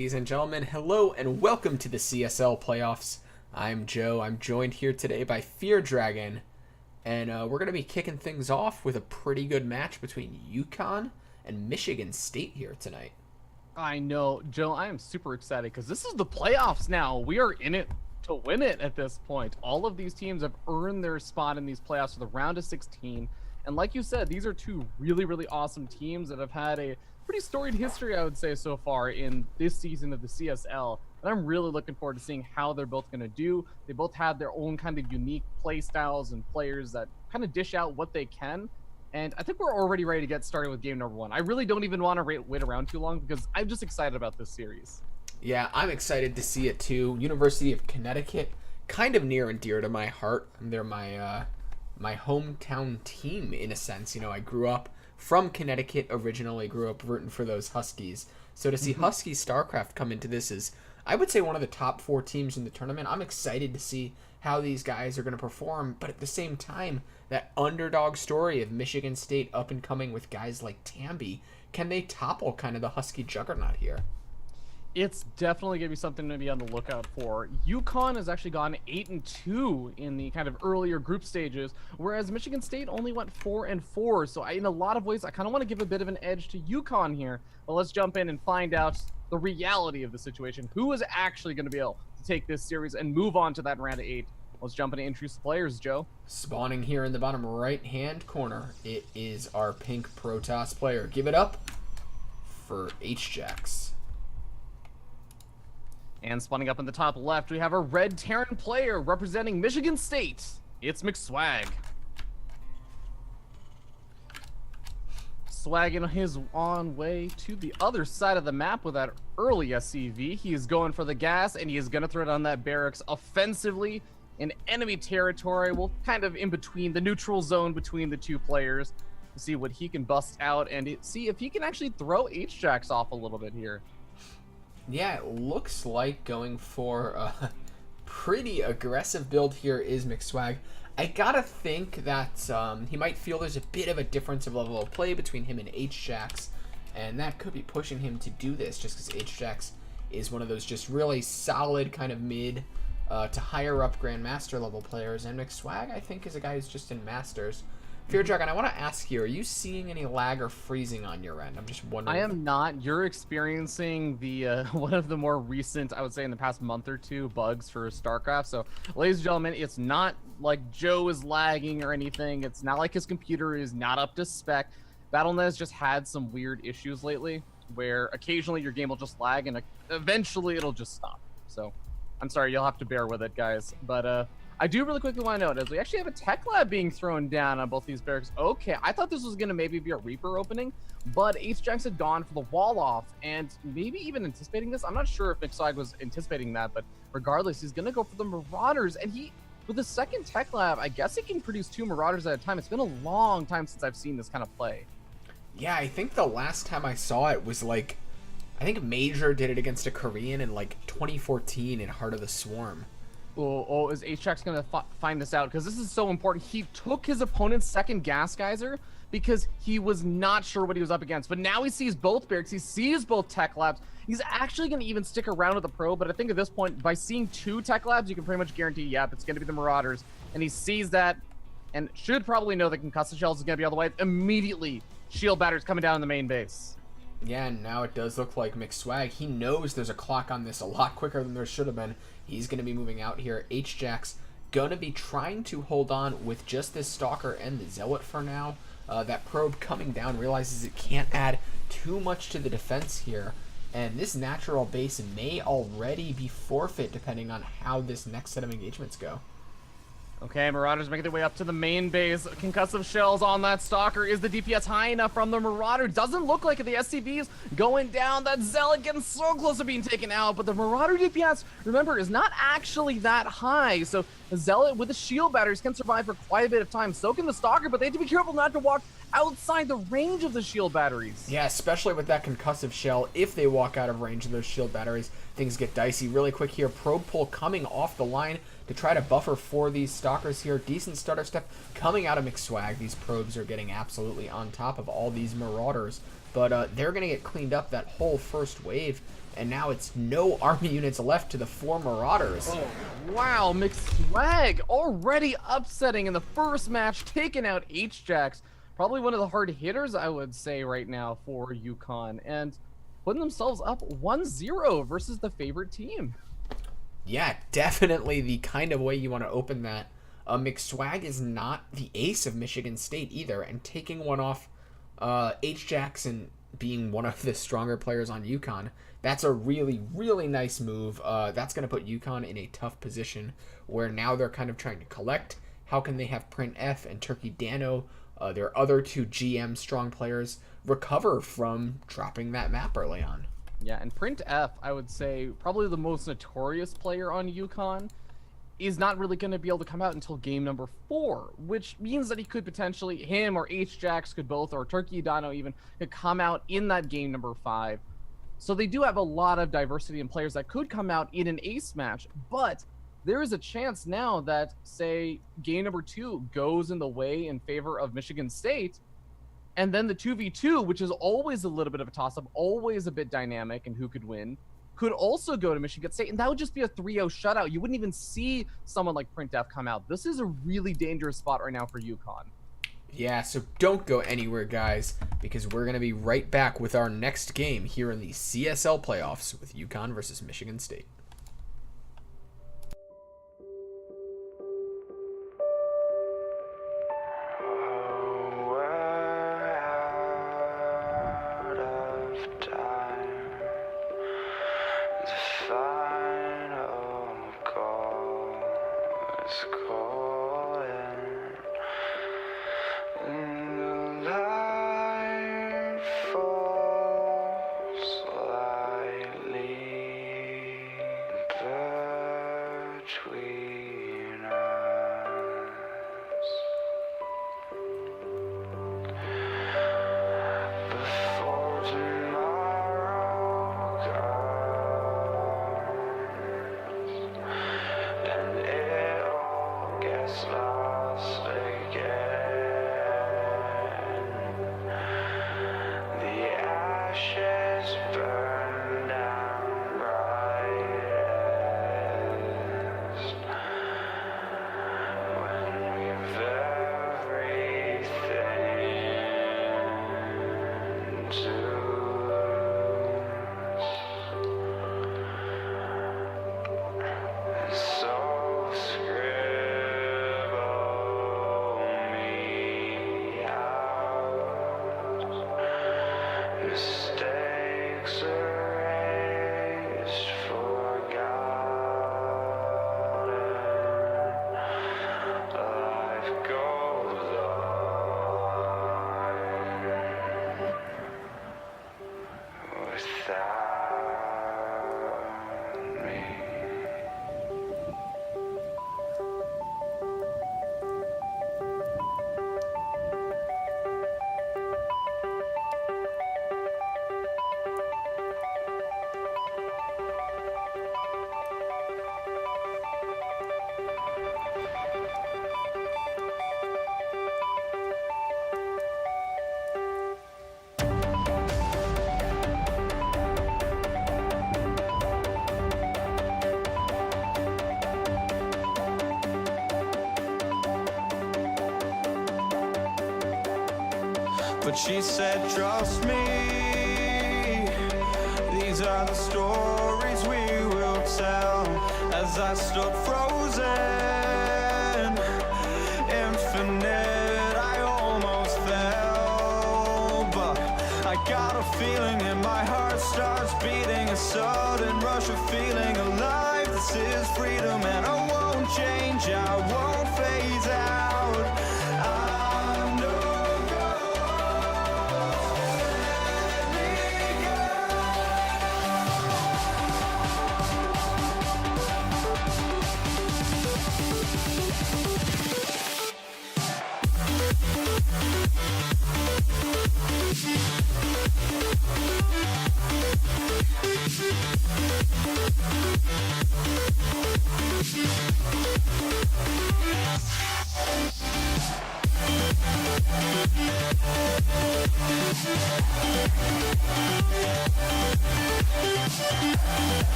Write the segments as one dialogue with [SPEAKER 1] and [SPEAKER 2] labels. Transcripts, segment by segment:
[SPEAKER 1] Ladies and gentlemen, hello and welcome to the CSL playoffs. I'm Joe. I'm joined here today by Fear Dragon, and we're going to be kicking things off with a pretty good match between UConn and Michigan State here tonight.
[SPEAKER 2] I know, Joe, I am super excited because this is the playoffs now. We are in it to win it at this point. All of these teams have earned their spot in these playoffs for the round of 16. And like you said, these are two really, really awesome teams that have had a pretty storied history, I would say, so far in this season of the CSL. And I'm really looking forward to seeing how they're both going to do. They both have their own kind of unique play styles and players that kind of dish out what they can. And I think we're already ready to get started with game number one. I really don't even want to wait around too long because I'm just excited about this series.
[SPEAKER 1] Yeah, I'm excited to see it too. University of Connecticut, kind of near and dear to my heart. They're my hometown team in a sense. You know, I grew up from Connecticut originally, grew up rooting for those Huskies. So to see Huskies StarCraft come into this is, I would say, one of the top 4 teams in the tournament. I'm excited to see how these guys are going to perform, but at the same time, that underdog story of Michigan State up and coming with guys like Tambi, can they topple kind of the Husky juggernaut here?
[SPEAKER 2] It's definitely going to be something to be on the lookout for. UConn has actually gone 8-2 in the kind of earlier group stages, whereas Michigan State only went 4-4. So in a lot of ways, I kind of want to give a bit of an edge to UConn here. But let's jump in and find out the reality of the situation. Who is actually going to be able to take this series and move on to that round of 8? Let's jump in and introduce the players, Joe.
[SPEAKER 1] Spawning here in the bottom right-hand corner, it is our pink Protoss player. Give it up for H-Jax.
[SPEAKER 2] And spawning up in the top left, we have a red Terran player representing Michigan State. It's McSwag. Swagging his on way to the other side of the map with that early SCV. He is going for the gas, and he is going to throw down that barracks offensively in enemy territory. Well, kind of in between the neutral zone between the two players to see what he can bust out and see if he can actually throw H-Jax off a little bit here.
[SPEAKER 1] Yeah, it looks like going for a pretty aggressive build here is McSwag. I gotta think that he might feel there's a bit of a difference of level of play between him and H-Jax, and that could be pushing him to do this just because H-Jax is one of those just really solid kind of mid to higher up Grandmaster level players, and McSwag I think is a guy who's just in Masters. Fear Dragon, I want to ask you, are you seeing any lag or freezing on your end? I'm just wondering.
[SPEAKER 2] I am not. You're experiencing the one of the more recent, I would say in the past month or two, bugs for StarCraft. So, ladies and gentlemen, it's not like Joe is lagging or anything. It's not like his computer is not up to spec. Battle.net has just had some weird issues lately where occasionally your game will just lag and eventually it'll just stop. So, I'm sorry, you'll have to bear with it, guys. But, I do really quickly want to note, as we actually have a tech lab being thrown down on both these barracks. Okay, I thought this was going to maybe be a Reaper opening, but H-Jax had gone for the wall off, and maybe even anticipating this. I'm not sure if McSwag was anticipating that, but regardless, he's going to go for the Marauders, and with the second tech lab, I guess he can produce 2 Marauders at a time. It's been a long time since I've seen this kind of play.
[SPEAKER 1] Yeah, I think the last time I saw it was like, I think Major did it against a Korean in like 2014 in Heart of the Swarm.
[SPEAKER 2] Oh, is H-Jax going to find this out? Because this is so important. He took his opponent's second gas geyser because he was not sure what he was up against. But now he sees both barracks. He sees both tech labs. He's actually going to even stick around with the pro. But I think at this point, by seeing 2 tech labs, you can pretty much guarantee, yep, it's going to be the Marauders. And he sees that and should probably know that concussive shells is going to be all the way. Immediately, shield batteries coming down in the main base.
[SPEAKER 1] Yeah, and now it does look like McSwag, he knows there's a clock on this a lot quicker than there should have been. He's going to be moving out here. H-Jax going to be trying to hold on with just this Stalker and the Zealot for now. That probe coming down realizes it can't add too much to the defense here. And this natural base may already be forfeit depending on how this next set of engagements go.
[SPEAKER 2] Okay, Marauders making their way up to the main base. Concussive shells on that Stalker. Is the DPS high enough from the Marauder? Doesn't look like it. The SCVs going down. That Zealot getting so close to being taken out. But the Marauder DPS, remember, is not actually that high. So the Zealot with the shield batteries can survive for quite a bit of time. So can the Stalker, but they have to be careful not to walk outside the range of the shield batteries.
[SPEAKER 1] Yeah, especially with that concussive shell. If they walk out of range of those shield batteries, things get dicey really quick here. Probe pull coming off the line to try to buffer for these stalkers here. Decent stutter step coming out of McSwag. These probes are getting absolutely on top of all these marauders, but they're going to get cleaned up that whole first wave, and now it's no army units left to the 4 marauders.
[SPEAKER 2] Oh, wow, McSwag already upsetting in the first match, taking out H-Jacks. Probably one of the hard hitters, I would say, right now for UConn, and putting themselves up 1-0 versus the favorite team.
[SPEAKER 1] Yeah, definitely the kind of way you want to open that. McSwag is not the ace of Michigan State either, and taking one off H-Jackson being one of the stronger players on UConn, that's a really, really nice move. That's going to put UConn in a tough position where now they're kind of trying to collect. How can they have Print F and Turkey Dano, their other 2 GM strong players, recover from dropping that map early on?
[SPEAKER 2] Yeah, and Print F, I would say, probably the most notorious player on UConn, is not really going to be able to come out until game number 4, which means that he could potentially, him or H-Jacks could both, or Turkey Dano even, could come out in that game number 5. So they do have a lot of diversity in players that could come out in an ace match, but there is a chance now that, say, game number 2 goes in the way in favor of Michigan State, and then the 2v2, which is always a little bit of a toss-up, always a bit dynamic and who could win, could also go to Michigan State, and that would just be a 3-0 shutout. You wouldn't even see someone like Printf come out. This is a really dangerous spot right now for UConn.
[SPEAKER 1] Yeah, so don't go anywhere, guys, because we're going to be right back with our next game here in the CSL playoffs with UConn versus Michigan State.
[SPEAKER 3] But she said, trust me, these are the stories we will tell. As I stood frozen, infinite, I almost fell. But I got a feeling and my heart starts beating, a sudden rush of feeling alive. This is freedom and I won't change, I won't phase out.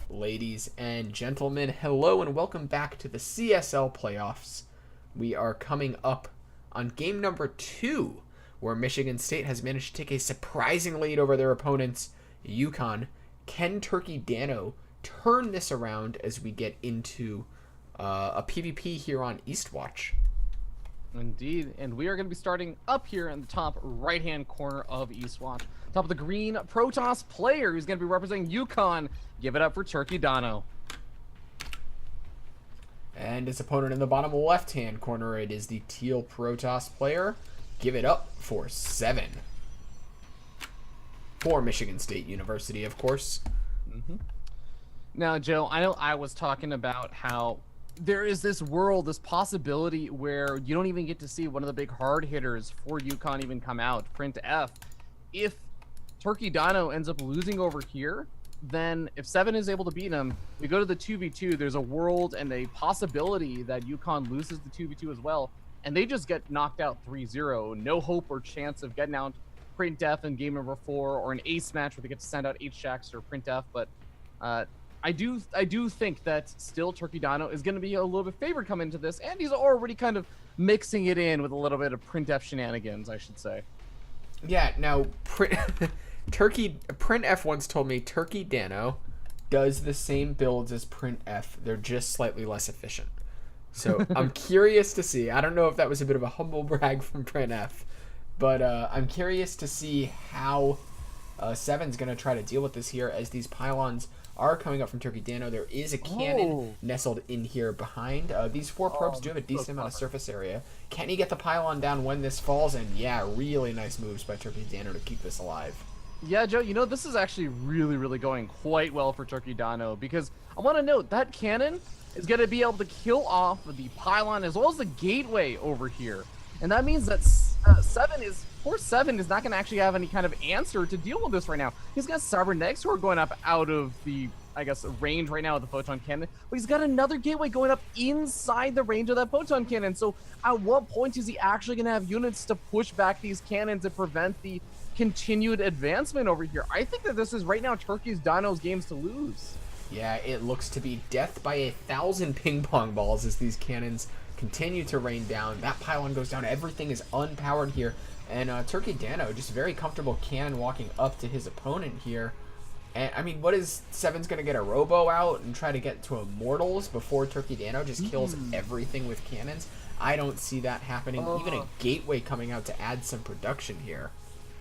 [SPEAKER 1] Ladies and gentlemen, hello and welcome back to the CSL playoffs. We are coming up on game number 2, where Michigan State has managed to take a surprising lead over their opponents, UConn. Can Turkey Dano turn this around as we get into a PvP here on Eastwatch?
[SPEAKER 2] Indeed, and we are going to be starting up here in the top right-hand corner of Eastwatch. Top of the green, Protoss player who's going to be representing UConn. Give it up for Turkey Dano.
[SPEAKER 1] And his opponent in the bottom left-hand corner, it is the teal Protoss player. Give it up for 7. For Michigan State University, of course.
[SPEAKER 2] Now, Joe, I know I was talking about how there is this world, this possibility where you don't even get to see one of the big hard hitters for UConn even come out, Print F. If Turkey Dano ends up losing over here, then if 7 is able to beat him, we go to the 2v2. There's a world and a possibility that UConn loses the 2v2 as well, and they just get knocked out 3-0. No hope or chance of getting out Print F in game number 4, or an ace match where they get to send out H-Shacks or Print F, but I do think that still Turkey Dano is going to be a little bit favored coming into this, and he's already kind of mixing it in with a little bit of Print F shenanigans, I should say.
[SPEAKER 1] Yeah, now Print F once told me Turkey Dano does the same builds as Print F. They're just slightly less efficient. So I'm curious to see. I don't know if that was a bit of a humble brag from Print F, but I'm curious to see how 7's going to try to deal with this here, as these pylons are coming up from Turkey Dano. There is a cannon nestled in here behind. These 4 probes do have a decent amount of surface area. Can he get the pylon down when this falls? And yeah, really nice moves by Turkey Dano to keep this alive.
[SPEAKER 2] Yeah, Joe, you know, this is actually really going quite well for Turkey Dano, because I want to note that cannon is going to be able to kill off the pylon as well as the gateway over here. And that means that 7 is not going to actually have any kind of answer to deal with this right now. He's got Cybernetics who are going up out of the, I guess, range right now of the photon cannon, but he's got another gateway going up inside the range of that photon cannon. So at what point is he actually going to have units to push back these cannons and prevent the continued advancement over here? I think that this is right now Turkey's Dano's games to lose.
[SPEAKER 1] Yeah, it looks to be death by 1,000 ping pong balls as these cannons continue to rain down. That pylon goes down. Everything is unpowered here. And Turkey Dano just very comfortable cannon walking up to his opponent here. And I mean, what is 7's going to get a robo out and try to get to Immortals before Turkey Dano just kills everything with cannons? I don't see that happening. Even a gateway coming out to add some production here.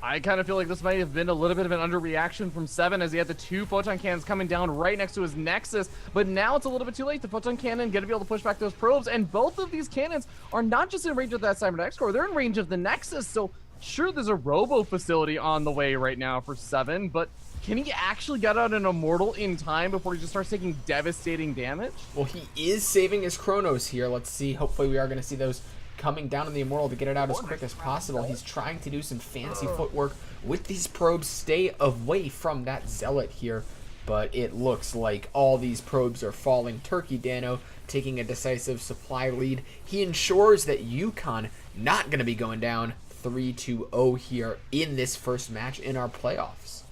[SPEAKER 2] I kind of feel like this might have been a little bit of an underreaction from 7, as he had the 2 photon cannons coming down right next to his Nexus, but now it's a little bit too late. The photon cannon going to be able to push back those probes, and both of these cannons are not just in range of that Cybernetics core, they're in range of the Nexus. So sure, there's a robo facility on the way right now for 7, but can he actually get out an Immortal in time before he just starts taking devastating damage?
[SPEAKER 1] Well, he is saving his Chronos here. Let's see. Hopefully we are going to see those coming down on the Immortal to get it out as quick as possible. He's trying to do some fancy footwork with these probes. Stay away from that Zealot here, but it looks like all these probes are falling. Turkey Dano taking a decisive supply lead. He ensures that UConn not going to be going down 3-0 here in this first match in our playoffs.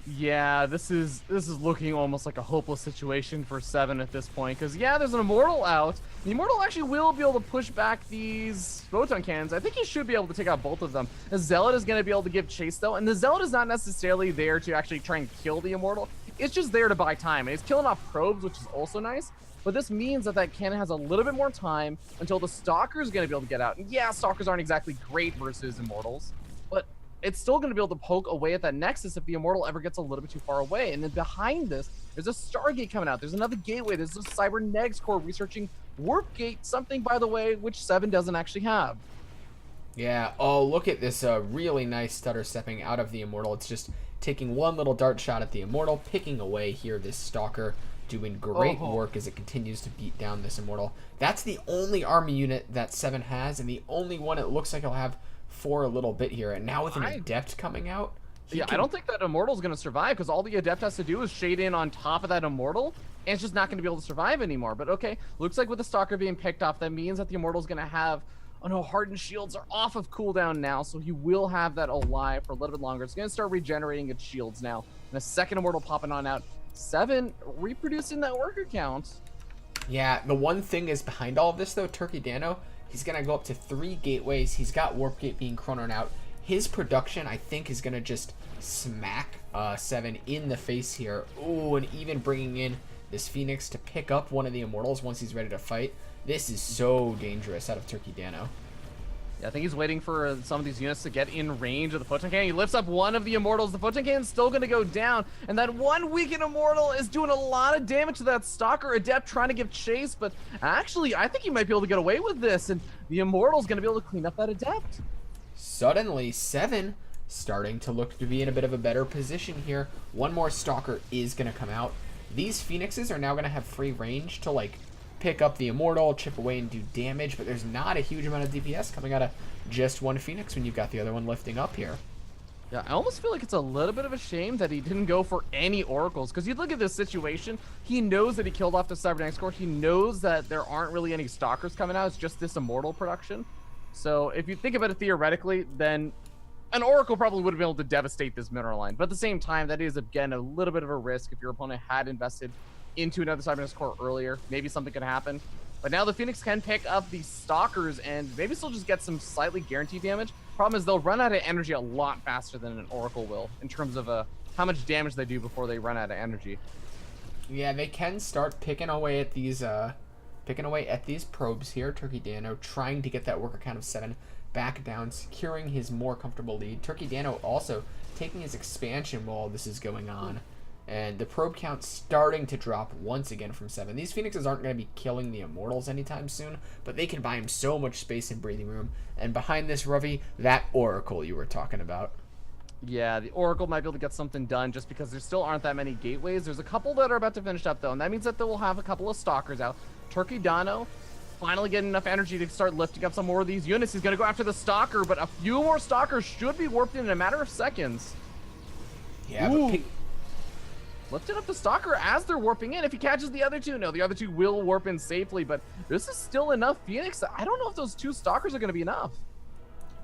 [SPEAKER 2] Yeah, this is looking almost like a hopeless situation for 7 at this point, because yeah, there's an Immortal out. The Immortal actually will be able to push back these photon cannons. I think he should be able to take out both of them. The Zealot is going to be able to give chase though, and the Zealot is not necessarily there to actually try and kill the Immortal. It's just there to buy time, and he's killing off probes, which is also nice. But this means that cannon has a little bit more time until the Stalker is going to be able to get out. And yeah, Stalkers aren't exactly great versus Immortals, but it's still going to be able to poke away at that Nexus if the Immortal ever gets a little bit too far away. And then behind this, there's a Stargate coming out. There's another gateway. There's a Cybernetics core researching Warp Gate, something, by the way, which 7 doesn't actually have.
[SPEAKER 1] Yeah, oh, look at this really nice stutter stepping out of the Immortal. It's just taking one little dart shot at the Immortal, picking away here this Stalker, doing great work as it continues to beat down this Immortal. That's the only army unit that 7 has, and the only one it looks like he'll have for a little bit here. And now with an Adept coming out,
[SPEAKER 2] Yeah, I don't think that Immortal's going to survive because all the Adept has to do is shade in on top of that Immortal, and it's just not going to be able to survive anymore. But okay, looks like with the Stalker being picked off, that means that the Immortal's going to have... Oh no, Hardened Shields are off of cooldown now, so he will have that alive for a little bit longer. It's going to start regenerating its shields now. And a second Immortal popping on out. 7 reproducing that worker count.
[SPEAKER 1] Yeah, the one thing is behind all of this, though, Turkey Dano, he's going to go up to 3 gateways. He's got Warp Gate being chronoed out. His production, I think, is going to just smack 7 in the face here. Ooh, and even bringing in this Phoenix to pick up one of the Immortals once he's ready to fight. This is so dangerous out of Turkey Dano.
[SPEAKER 2] Yeah, I think he's waiting for some of these units to get in range of the Photon Cannon. He lifts up one of the Immortals. The Photon Cannon's still going to go down. And that one weakened Immortal is doing a lot of damage to that Stalker Adept trying to give chase. But actually, I think he might be able to get away with this. And the Immortal's going to be able to clean up that Adept.
[SPEAKER 1] Suddenly, 7 starting to look to be in a bit of a better position here. One more Stalker is going to come out. These Phoenixes are now going to have free range to, like, pick up the Immortal, chip away, and do damage, but there's not a huge amount of DPS coming out of just one Phoenix when you've got the other one lifting up here.
[SPEAKER 2] Yeah, I almost feel like it's a little bit of a shame that he didn't go for any Oracles, because you look at this situation, he knows that he killed off the Cybernetics Core, he knows that there aren't really any Stalkers coming out, it's just this Immortal production. So if you think about it theoretically, then an Oracle probably would have been able to devastate this mineral line. But at the same time, that is, again, a little bit of a risk if your opponent had invested into another Cybernetics Core earlier. Maybe something could happen. But now the Phoenix can pick up the Stalkers and maybe still just get some slightly guaranteed damage. Problem is they'll run out of energy a lot faster than an Oracle will in terms of how much damage they do before they run out of energy.
[SPEAKER 1] Yeah, they can start picking away at these probes here. Turkey Dano trying to get that worker count of 7 back down, securing his more comfortable lead. Turkey Dano also taking his expansion while this is going on. And the probe count starting to drop once again from 7. These Phoenixes aren't going to be killing the Immortals anytime soon, but they can buy him so much space and breathing room. And behind this, Ravi, that Oracle you were talking about.
[SPEAKER 2] Yeah, the Oracle might be able to get something done just because there still aren't that many gateways. There's a couple that are about to finish up, though, and that means that they will have a couple of Stalkers out. Turkey Dano finally getting enough energy to start lifting up some more of these units. He's going to go after the Stalker, but a few more Stalkers should be warped in a matter of seconds.
[SPEAKER 1] Yeah, but
[SPEAKER 2] lifted up the Stalker as they're warping in. If he catches the other two, no, the other two will warp in safely, but this is still enough Phoenix. I don't know if those 2 Stalkers are going to be enough.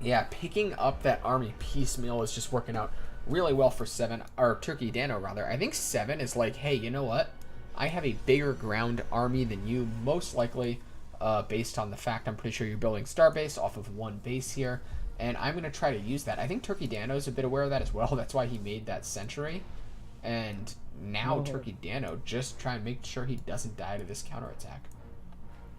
[SPEAKER 1] yeah, picking up that army piecemeal is just working out really well for 7, or Turkey Dano rather. I think 7 is like, hey, you know what? I have a bigger ground army than you, most likely based on the fact I'm pretty sure you're building Starbase off of 1 base here, and I'm going to try to use that. I think Turkey Dano is a bit aware of that as well. That's why he made that sentry. And now Turkey Dano just trying to make sure he doesn't die to this counterattack.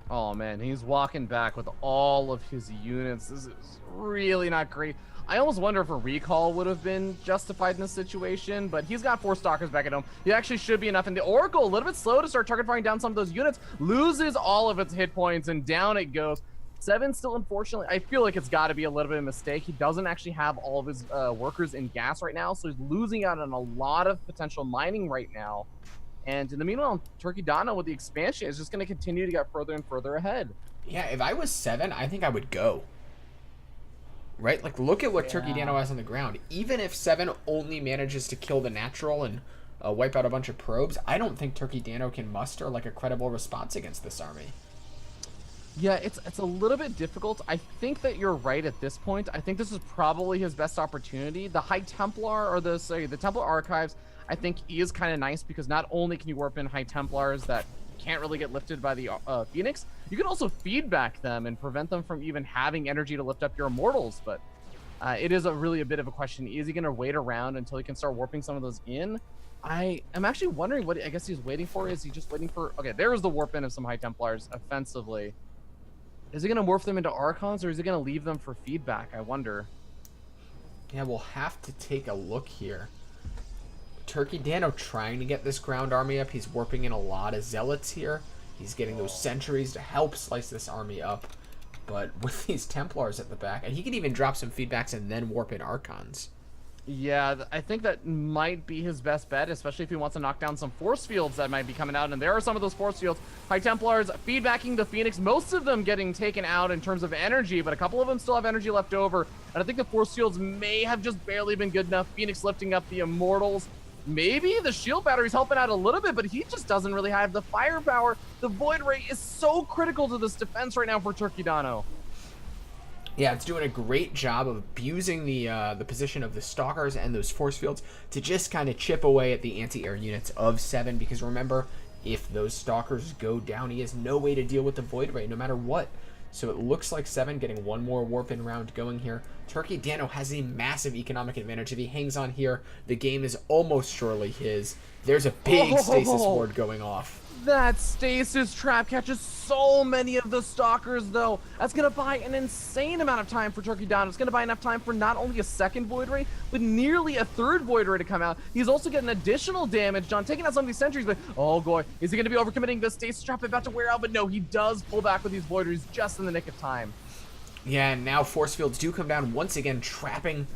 [SPEAKER 2] Oh man, he's walking back with all of his units. This is really not great. I almost wonder if a recall would have been justified in this situation, but he's got 4 Stalkers back at home. He actually should be enough. And the Oracle, a little bit slow to start target firing down some of those units, loses all of its hit points, and down it goes. 7 still, unfortunately, I feel like it's got to be a little bit of a mistake. He doesn't actually have all of his workers in gas right now, so he's losing out on a lot of potential mining right now. And in the meanwhile, Turkey Dano with the expansion is just going to continue to get further and further ahead.
[SPEAKER 1] Yeah, if I was 7, I think I would go. Right? Like, look at what Turkey Dano has on the ground. Even if 7 only manages to kill the natural and wipe out a bunch of probes, I don't think Turkey Dano can muster, like, a credible response against this army.
[SPEAKER 2] Yeah, it's a little bit difficult. I think that you're right at this point. I think this is probably his best opportunity. The High Templar, or the Templar Archives, I think is kind of nice because not only can you warp in High Templars that can't really get lifted by the Phoenix, you can also feedback them and prevent them from even having energy to lift up your Immortals. But it is really a bit of a question. Is he going to wait around until he can start warping some of those in? I am actually wondering what I guess he's waiting for. Is he just waiting for... Okay, there's the warp in of some High Templars offensively. Is he going to morph them into Archons, or is he going to leave them for feedback? I wonder.
[SPEAKER 1] Yeah, we'll have to take a look here. Turkey Dano trying to get this ground army up. He's warping in a lot of Zealots here. He's getting those sentries to help slice this army up. But with these Templars at the back, and he can even drop some feedbacks and then warp in Archons.
[SPEAKER 2] Yeah, I think that might be his best bet, especially if he wants to knock down some force fields that might be coming out. And there are some of those force fields. High Templars feedbacking the Phoenix, most of them getting taken out in terms of energy, but a couple of them still have energy left over. And I think the force fields may have just barely been good enough. Phoenix lifting up the Immortals. Maybe the shield battery's helping out a little bit, but he just doesn't really have the firepower. The Void Ray is so critical to this defense right now for Turkey Dano.
[SPEAKER 1] Yeah, it's doing a great job of abusing the position of the Stalkers and those force fields to just kind of chip away at the anti-air units of 7, because remember, if those Stalkers go down, he has no way to deal with the Void Ray no matter what. So it looks like 7 getting one more warp-in round going here. Turkey Dano has a massive economic advantage. If he hangs on here, the game is almost surely his. There's a big stasis ward going off.
[SPEAKER 2] That stasis trap catches so many of the Stalkers, though. That's going to buy an insane amount of time for Turkey Dano. It's going to buy enough time for not only a second Void Ray, but nearly a third Void Ray to come out. He's also getting additional damage done, taking out some of these sentries, but oh boy, is he going to be overcommitting? The stasis trap about to wear out, but no, he does pull back with these Void Rays just in the nick of time.
[SPEAKER 1] Yeah, and now force fields do come down once again, trapping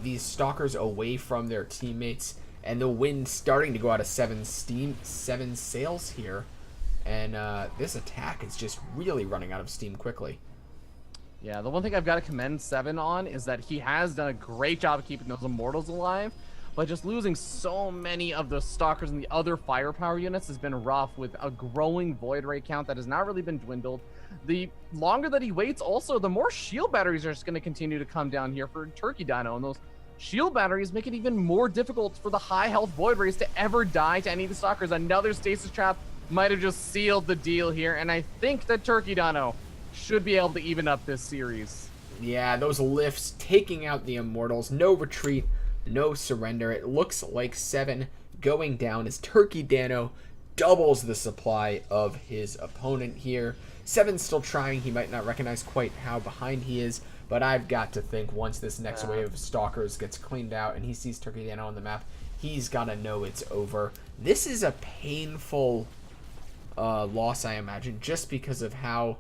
[SPEAKER 1] these Stalkers away from their teammates. And the wind starting to go out of 7 sails here. And this attack is just really running out of steam quickly.
[SPEAKER 2] Yeah, the one thing I've got to commend 7 on is that he has done a great job of keeping those Immortals alive. But just losing so many of the Stalkers and the other firepower units has been rough, with a growing Void Ray count that has not really been dwindled. The longer that he waits, also, the more shield batteries are just going to continue to come down here for Turkey Dino. And those shield batteries make it even more difficult for the high health Void Rays to ever die to any of the Stalkers. Another stasis trap might have just sealed the deal here, and I think that Turkey Dano should be able to even up this series.
[SPEAKER 1] Yeah, those lifts taking out the Immortals. No retreat, no surrender. It looks like 7 going down as Turkey Dano doubles the supply of his opponent here. 7's still trying. He might not recognize quite how behind he is, but I've got to think once this next wave of Stalkers gets cleaned out and he sees Turkey Dano on the map, he's got to know it's over. This is a painful loss, I imagine, just because of how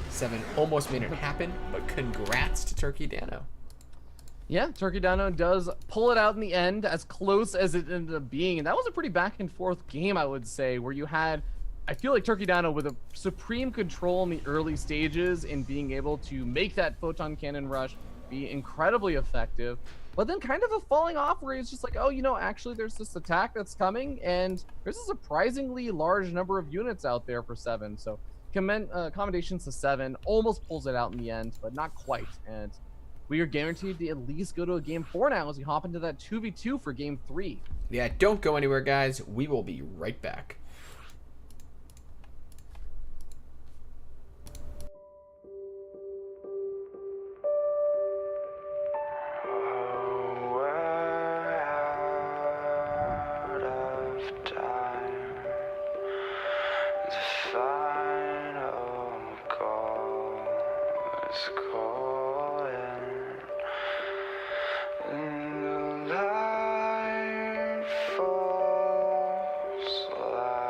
[SPEAKER 1] 7 almost made it happen, but congrats to Turkey Dano.
[SPEAKER 2] Yeah, Turkey Dano does pull it out in the end, as close as it ended up being. And that was a pretty back and forth game, I would say, where you had, I feel like Turkey Dano with a supreme control in the early stages in being able to make that photon cannon rush be incredibly effective, but then kind of a falling off where he's just like, oh, you know, actually there's this attack that's coming, and there's a surprisingly large number of units out there for 7. So commendations to 7. Almost pulls it out in the end, but not quite. And we are guaranteed to at least go to a game 4 now as we hop into that 2v2 for game 3.
[SPEAKER 1] Yeah, don't go anywhere, guys. We will be right back.
[SPEAKER 3] And the light falls like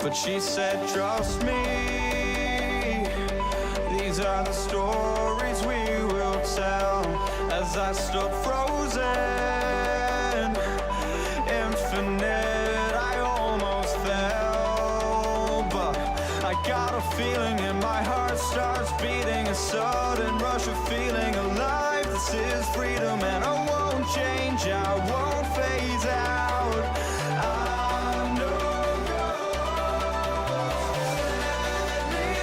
[SPEAKER 3] but she said, trust me, these are the stories we will tell. As I stood frozen, infinite, I almost fell, but I got a feeling in my heart starts beating, a sudden rush of feeling alive. This is freedom and I won't change, I won't phase out. I'm no ghost, let me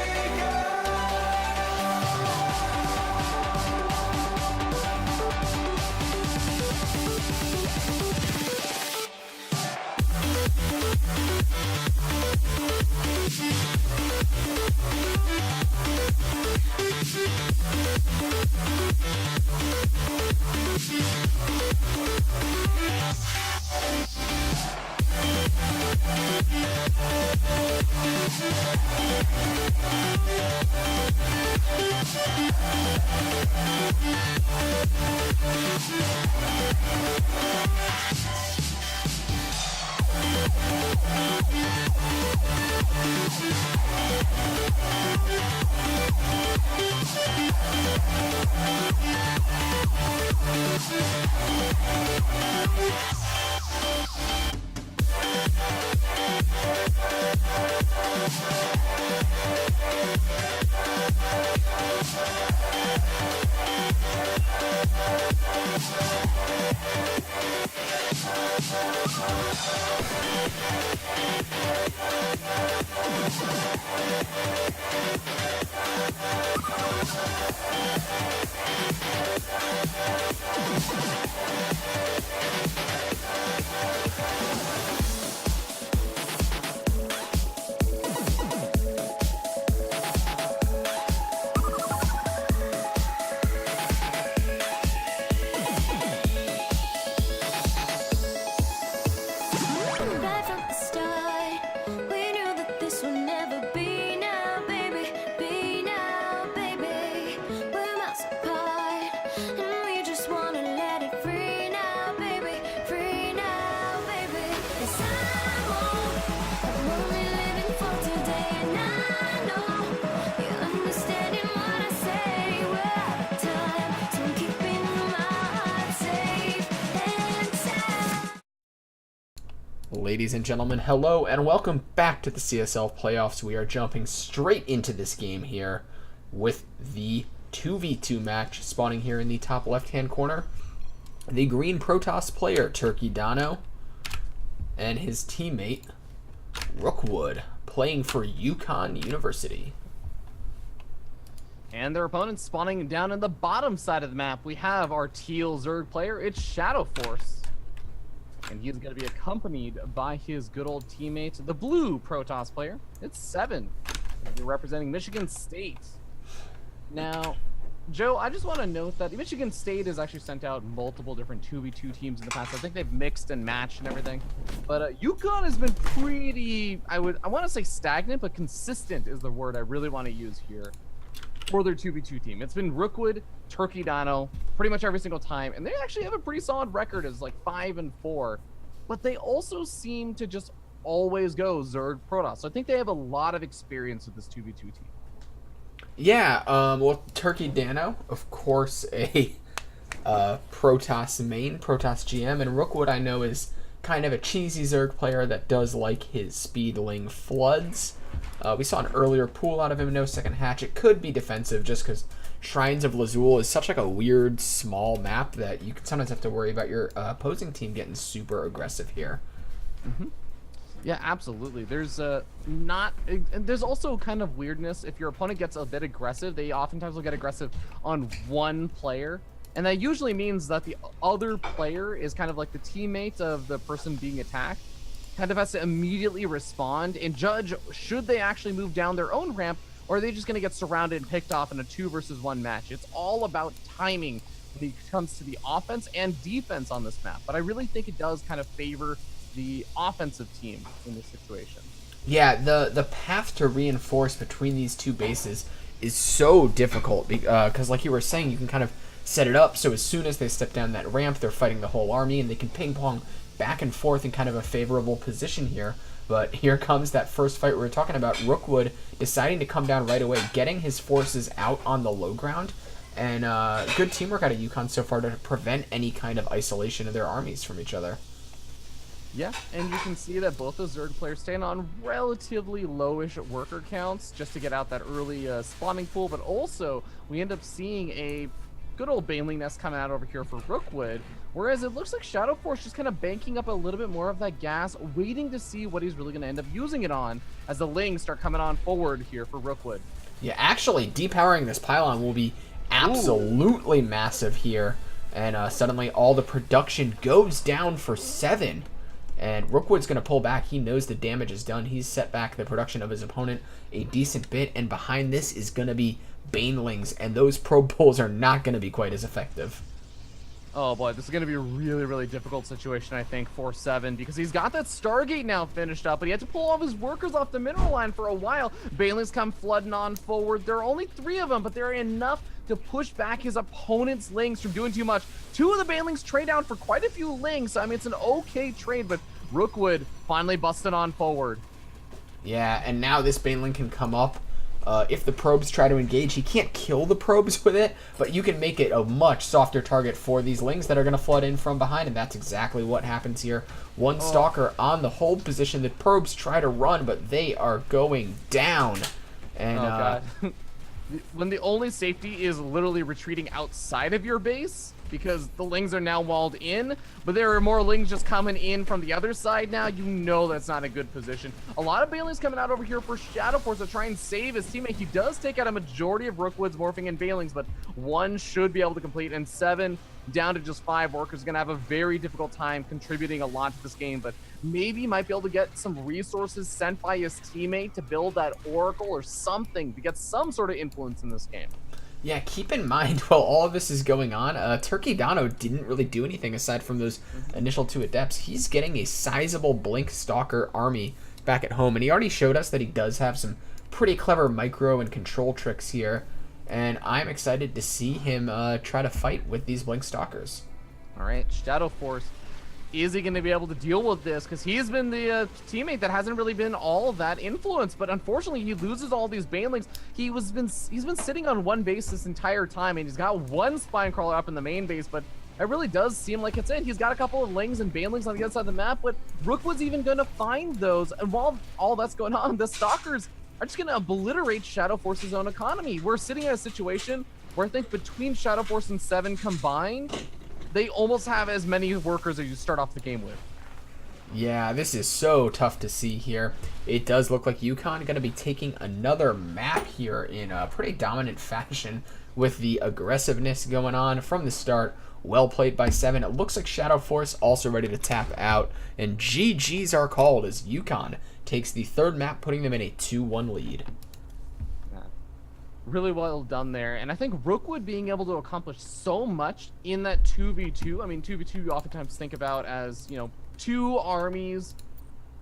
[SPEAKER 4] Right from the start, we knew that this would never be now, baby. Be now, baby. We're miles apart, and we just wanna let it free now, baby. Free now, baby. 'Cause I'm only living for today, and I know you're understanding what I say. We're out of time, so I'm keeping my heart safe and sound.
[SPEAKER 1] Ladies and gentlemen, hello and welcome back to the CSL playoffs. We are jumping straight into this game here with the 2v2 match spawning here in the top left-hand corner. The green Protoss player, Turkey Dano, and his teammate, Rookwood, playing for UConn University.
[SPEAKER 2] And their opponents spawning down in the bottom side of the map. We have our teal Zerg player. It's Shadow Force. And he's going to be accompanied by his good old teammate, the blue Protoss player. It's 7. He'll be representing Michigan State. Now, Joe, I just want to note that Michigan State has actually sent out multiple different 2v2 teams in the past. I think they've mixed and matched and everything. But UConn has been pretty, I want to say stagnant, but consistent is the word I really want to use here for their 2v2 team. It's been Rookwood, Turkey Dino, pretty much every single time, and they actually have a pretty solid record as like 5-4, but they also seem to just always go Zerg Protoss. So I think they have a lot of experience with this 2v2 team.
[SPEAKER 1] Yeah, well, Turkey Dano, of course, a Protoss main, Protoss GM, and Rookwood I know is kind of a cheesy Zerg player that does like his speedling floods. We saw an earlier pool out of him, no second hatch. It could be defensive just because Shrines of Lazul is such like a weird small map that you can sometimes have to worry about your opposing team getting super aggressive here.
[SPEAKER 2] Mm-hmm. Yeah, absolutely. There's there's also kind of weirdness. If your opponent gets a bit aggressive, they oftentimes will get aggressive on one player. And that usually means that the other player is kind of like the teammate of the person being attacked, kind of has to immediately respond and judge should they actually move down their own ramp, or are they just going to get surrounded and picked off in a 2-versus-1 match. It's all about timing when it comes to the offense and defense on this map. But I really think it does kind of favor the offensive team in this situation.
[SPEAKER 1] Yeah, the path to reinforce between these two bases is so difficult because like you were saying, you can kind of set it up so as soon as they step down that ramp, they're fighting the whole army and they can ping pong back and forth in kind of a favorable position here. But here comes that first fight we were talking about. Rookwood deciding to come down right away, getting his forces out on the low ground. And good teamwork out of UConn so far to prevent any kind of isolation of their armies from each other.
[SPEAKER 2] Yeah, and you can see that both those Zerg players staying on relatively lowish worker counts just to get out that early spawning pool, but also we end up seeing a good old Baneling nest coming out over here for Rookwood, whereas it looks like Shadow Force just kind of banking up a little bit more of that gas, waiting to see what he's really going to end up using it on as the Lings start coming on forward here for Rookwood.
[SPEAKER 1] Yeah, actually, depowering this pylon will be absolutely massive here, and suddenly all the production goes down for 7. And Rookwood's going to pull back. He knows the damage is done. He's set back the production of his opponent a decent bit. And behind this is going to be Banelings. And those probe pulls are not going to be quite as effective.
[SPEAKER 2] Oh boy, this is going to be a really, really difficult situation, I think, for 7, because he's got that Stargate now finished up, but he had to pull all of his workers off the mineral line for a while. Banelings come flooding on forward. There are only 3 of them, but they're enough to push back his opponent's Lings from doing too much. 2 of the Banelings trade down for quite a few Lings, so I mean, it's an okay trade, but Rookwood finally busted on forward.
[SPEAKER 1] Yeah, and now this Baneling can come up. If the probes try to engage, he can't kill the probes with it, but you can make it a much softer target for these Lings that are going to flood in from behind, and that's exactly what happens here. One Stalker on the hold position. The probes try to run, but they are going down. And
[SPEAKER 2] oh god. When the only safety is literally retreating outside of your base, because the Lings are now walled in, but there are more Lings just coming in from the other side now, you know that's not a good position. A lot of Banelings coming out over here for Shadow Force to try and save his teammate. He does take out a majority of Rookwood's morphing and Banelings, but 1 should be able to complete, and 7 down to just 5 workers is going to have a very difficult time contributing a lot to this game, but maybe might be able to get some resources sent by his teammate to build that Oracle or something to get some sort of influence in this game.
[SPEAKER 1] Yeah, keep in mind, while all of this is going on, Turkey Dano didn't really do anything aside from those initial 2 adepts. He's getting a sizable Blink Stalker army back at home, and he already showed us that he does have some pretty clever micro and control tricks here, and I'm excited to see him try to fight with these Blink Stalkers.
[SPEAKER 2] All right, Shadow Force. Is he going to be able to deal with this? Because he's been the teammate that hasn't really been all of that influence. But unfortunately, he loses all these Banelings. He's been sitting on 1 base this entire time, and he's got 1 spine crawler up in the main base. But it really does seem like it's it. He's got a couple of Lings and Banelings on the other side of the map, but Rookwood's even going to find those. And while all that's going on, the Stalkers are just going to obliterate Shadow Force's own economy. We're sitting in a situation where I think between Shadow Force and 7 combined, they almost have as many workers as you start off the game with.
[SPEAKER 1] Yeah, this is so tough to see here. It does look like UConn going to be taking another map here in a pretty dominant fashion with the aggressiveness going on from the start. Well played by 7. It looks like Shadow Force also ready to tap out. And GGs are called as UConn takes the 3rd map, putting them in a 2-1 lead.
[SPEAKER 2] Really well done there, and I think Rookwood being able to accomplish so much in that 2v2. I mean, 2v2 you oftentimes think about as, you know, 2 armies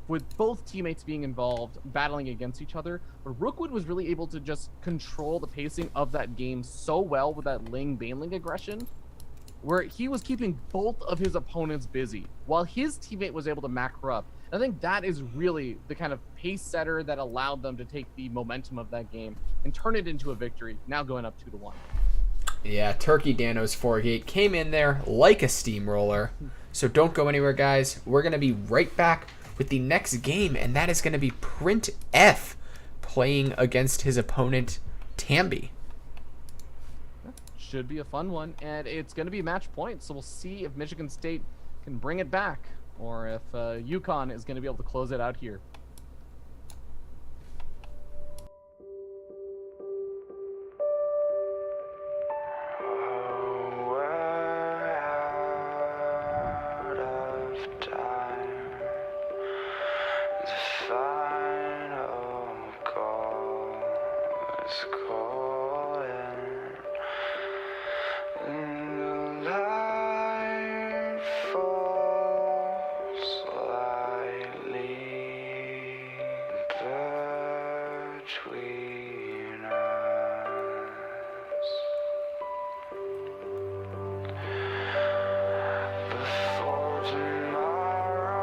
[SPEAKER 2] with both teammates being involved, battling against each other. But Rookwood was really able to just control the pacing of that game so well with that Baneling aggression, where he was keeping both of his opponents busy while his teammate was able to macro up. I think that is really the kind of pace setter that allowed them to take the momentum of that game and turn it into a victory, now going up 2-1.
[SPEAKER 1] Yeah, Turkey Dano's 4-gate came in there like a steamroller. So don't go anywhere, guys. We're going to be right back with the next game, and that is going to be Print F playing against his opponent, Tambi.
[SPEAKER 2] Should be a fun one, and it's going to be match point, so we'll see if Michigan State can bring it back, or if UConn is going to be able to close it out here.
[SPEAKER 3] Between us, before tomorrow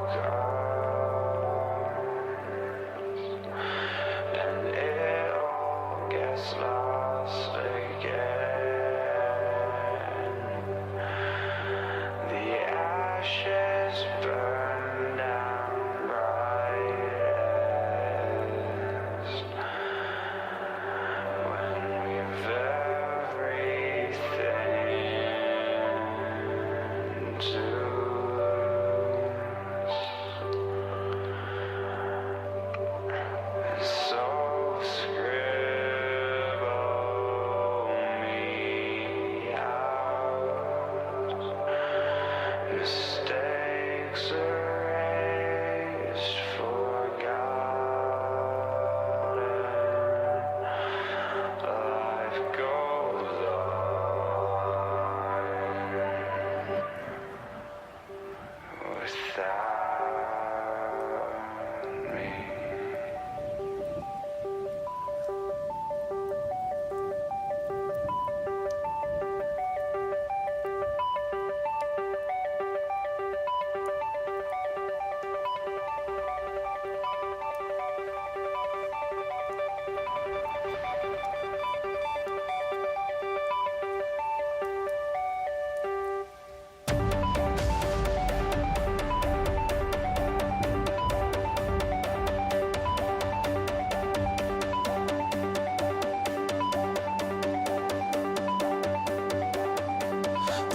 [SPEAKER 3] comes.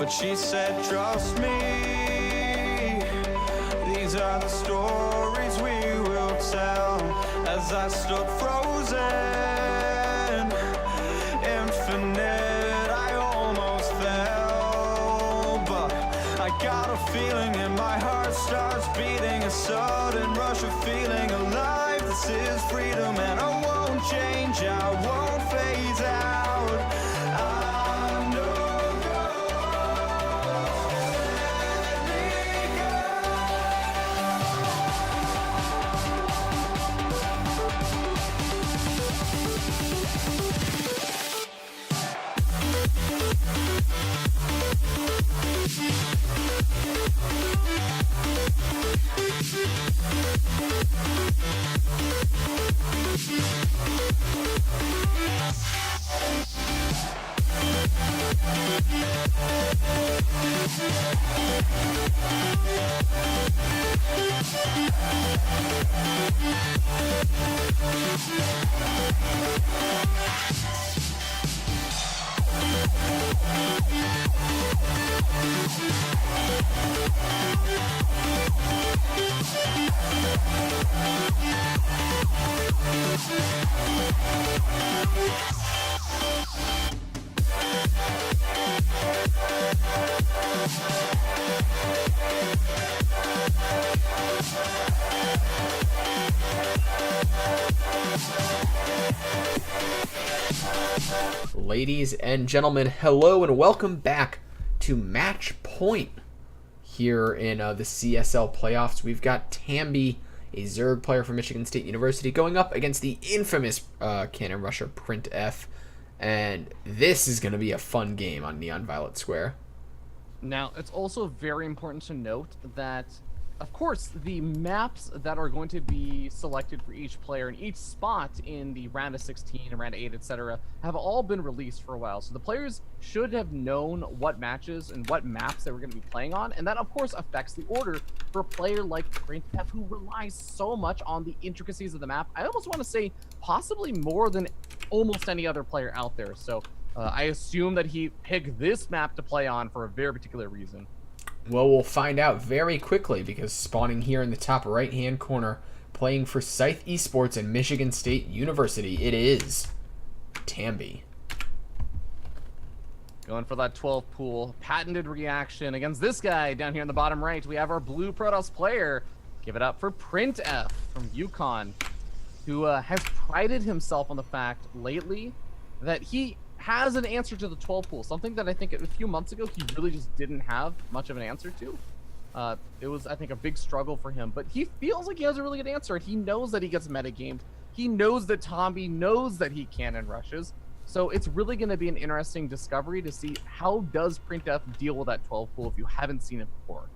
[SPEAKER 3] but she said, trust me. These are the stories we will tell. As I stood frozen, infinite, I almost fell. But I got a feeling and my heart starts beating, a sudden rush of feeling alive. This is freedom and I won't change, I won't phase out. I know God, let me go.
[SPEAKER 1] Ladies and gentlemen, hello and welcome back to Match Point here in the CSL playoffs. We've got Tambi, a Zerg player from Michigan State University, going up against the infamous cannon rusher Print F, and this is going to be a fun game on Neon Violet Square.
[SPEAKER 2] Now, it's also very important to note that, of course, the maps that are going to be selected for each player in each spot in the round of 16 and round of 8, etc., have all been released for a while. So the players should have known what matches and what maps they were going to be playing on, and that, of course, affects the order for a player like Printf, who relies so much on the intricacies of the map. I almost want to say possibly more than almost any other player out there. So I assume that he picked this map to play on for a very particular reason.
[SPEAKER 1] Well, we'll find out very quickly, because spawning here in the top right-hand corner, playing for Scythe Esports and Michigan State University, it is Tambi.
[SPEAKER 2] Going for that 12 pool, patented reaction against this guy down here in the bottom right. We have our blue Protoss player. Give it up for Printf from UConn, who has prided himself on the fact lately that he has an answer to the 12 pool, something that I think a few months ago he really just didn't have much of an answer to. It was, I think, a big struggle for him, but he feels like he has a really good answer. He knows that he gets metagamed. He knows that Tambi knows that he cannon rushes. So it's really going to be an interesting discovery to see how does Printf deal with that 12 pool if you haven't seen it before.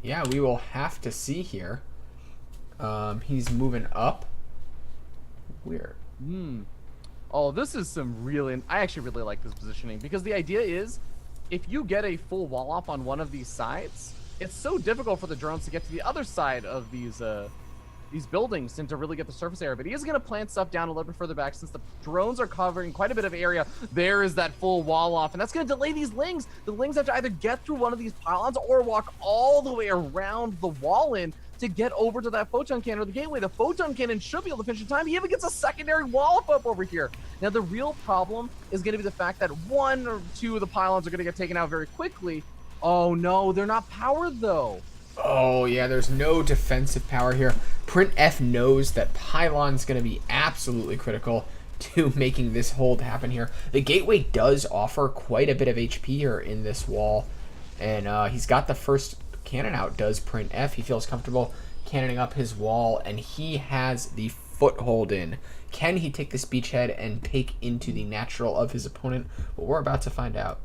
[SPEAKER 1] Yeah, we will have to see here. He's moving up. Weird.
[SPEAKER 2] Oh, this is some really... I actually really like this positioning, because the idea is, if you get a full wall up on one of these sides, it's so difficult for the drones to get to the other side of these buildings and to really get the surface area. But he is going to plant stuff down a little bit further back, since the drones are covering quite a bit of area. There is that full wall off, and that's going to delay these lings. The lings have to either get through one of these pylons or walk all the way around the wall in to get over to that photon cannon or the gateway. The photon cannon should be able to finish in time. He even gets a secondary wall up over here. Now, the real problem is going to be the fact that one or two of the pylons are going to get taken out very quickly. Oh no, they're not powered though.
[SPEAKER 1] Oh yeah, there's no defensive power here. Printf knows that pylon's going to be absolutely critical to making this hold happen here. The gateway does offer quite a bit of HP here in this wall, and he's got the first cannon out, does Printf. He feels comfortable cannoning up his wall, and he has the foothold in. Can he take this beachhead and take into the natural of his opponent? Well, we're about to find out.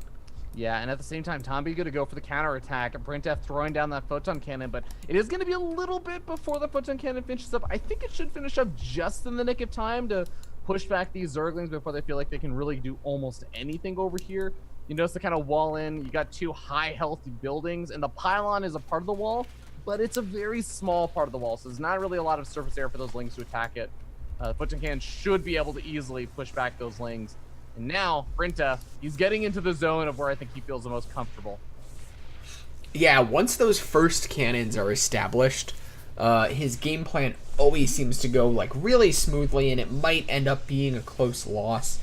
[SPEAKER 2] Yeah, and at the same time, Tambi going to go for the counterattack, and Printf throwing down that photon cannon, but it is going to be a little bit before the photon cannon finishes up. I think it should finish up just in the nick of time to push back these Zerglings before they feel like they can really do almost anything over here. You notice the kind of wall in, you got two high healthy buildings, and the pylon is a part of the wall, but it's a very small part of the wall, so there's not really a lot of surface area for those lings to attack it. Photon cannon should be able to easily push back those lings. And now, Brinta, he's getting into the zone of where I think he feels the most comfortable.
[SPEAKER 1] Yeah, once those first cannons are established, his game plan always seems to go like really smoothly, and it might end up being a close loss.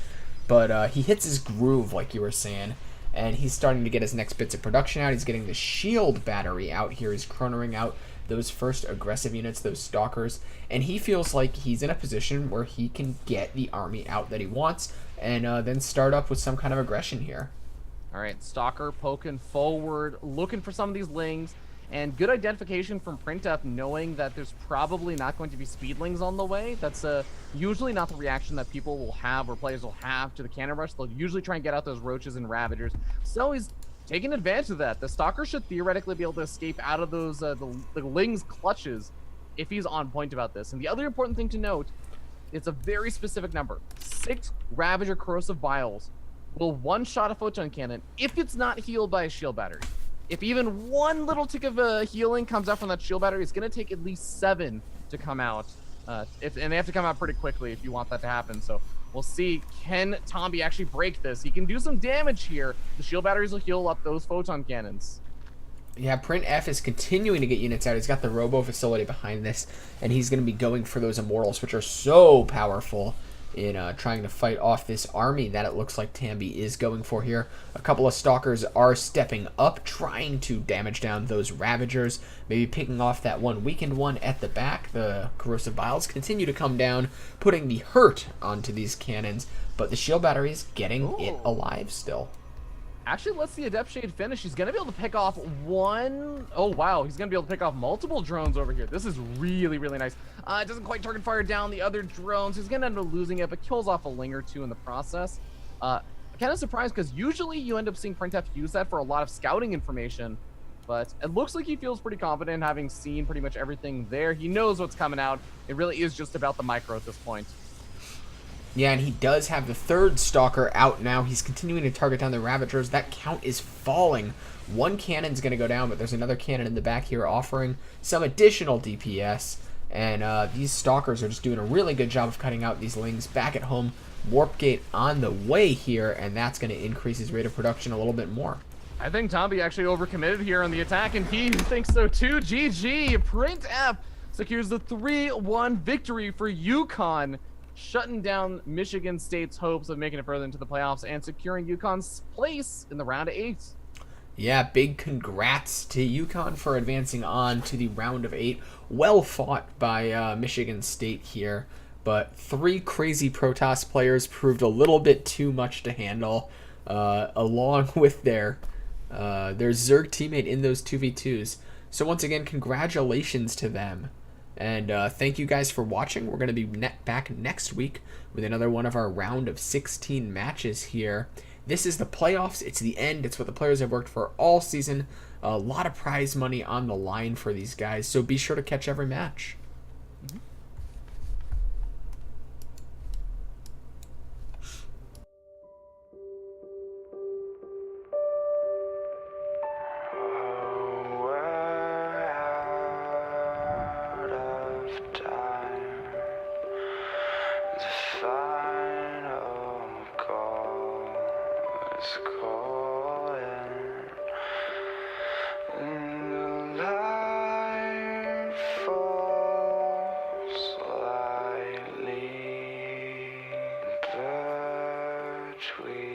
[SPEAKER 1] But he hits his groove, like you were saying, and he's starting to get his next bits of production out. He's getting the shield battery out here. He's chronoing out those first aggressive units, those stalkers, and he feels like he's in a position where he can get the army out that he wants, and then start up with some kind of aggression here.
[SPEAKER 2] All right, Stalker poking forward, looking for some of these lings, and good identification from Printf, knowing that there's probably not going to be speedlings on the way. That's usually not the reaction that people will have or players will have to the cannon rush. They'll usually try and get out those roaches and ravagers. So he's taking advantage of that. The Stalker should theoretically be able to escape out of those the ling's clutches if he's on point about this. And the other important thing to note, it's a very specific number: 6 Ravager Corrosive Vials will one-shot a photon cannon if it's not healed by a shield battery. If even one little tick of healing comes out from that shield battery, it's going to take at least 7 to come out. And they have to come out pretty quickly if you want that to happen. So we'll see, can Tombi actually break this? He can do some damage here. The shield batteries will heal up those photon cannons.
[SPEAKER 1] Yeah, Print F is continuing to get units out. He's got the Robo facility behind this, and he's going to be going for those Immortals, which are so powerful in trying to fight off this army that it looks like Tombi is going for here. A couple of Stalkers are stepping up, trying to damage down those Ravagers, maybe picking off that one weakened one at the back. The Corrosive Vials continue to come down, putting the hurt onto these cannons, but the shield battery is getting it alive still.
[SPEAKER 2] Actually, let's the Adept Shade finish. He's going to be able to pick off one. Oh, wow. He's going to be able to pick off multiple drones over here. This is really, really nice. It doesn't quite target fire down the other drones. He's going to end up losing it, but kills off a ling or two in the process. Kind of surprised because usually you end up seeing Printf use that for a lot of scouting information. But it looks like he feels pretty confident having seen pretty much everything there. He knows what's coming out. It really is just about the micro at this point.
[SPEAKER 1] Yeah, and he does have the third Stalker out now. He's continuing to target down the Ravagers. That count is falling. One cannon's going to go down, but there's another cannon in the back here offering some additional DPS. And these Stalkers are just doing a really good job of cutting out these lings back at home. Warp Gate on the way here, and that's going to increase his rate of production a little bit more.
[SPEAKER 2] I think Tombi actually overcommitted here on the attack, and he thinks so too. GG. Printf secures the 3-1 victory for UConn, shutting down Michigan State's hopes of making it further into the playoffs and securing UConn's place in the round of 8.
[SPEAKER 1] Yeah, big congrats to UConn for advancing on to the round of 8. Well fought by Michigan State here, but 3 crazy Protoss players proved a little bit too much to handle, along with their Zerg teammate in those 2v2s. So once again, congratulations to them. And thank you guys for watching. We're going to be back next week with another one of our round of 16 matches here. This is the playoffs. It's the end. It's what the players have worked for all season. A lot of prize money on the line for these guys, so be sure to catch every match.
[SPEAKER 3] Between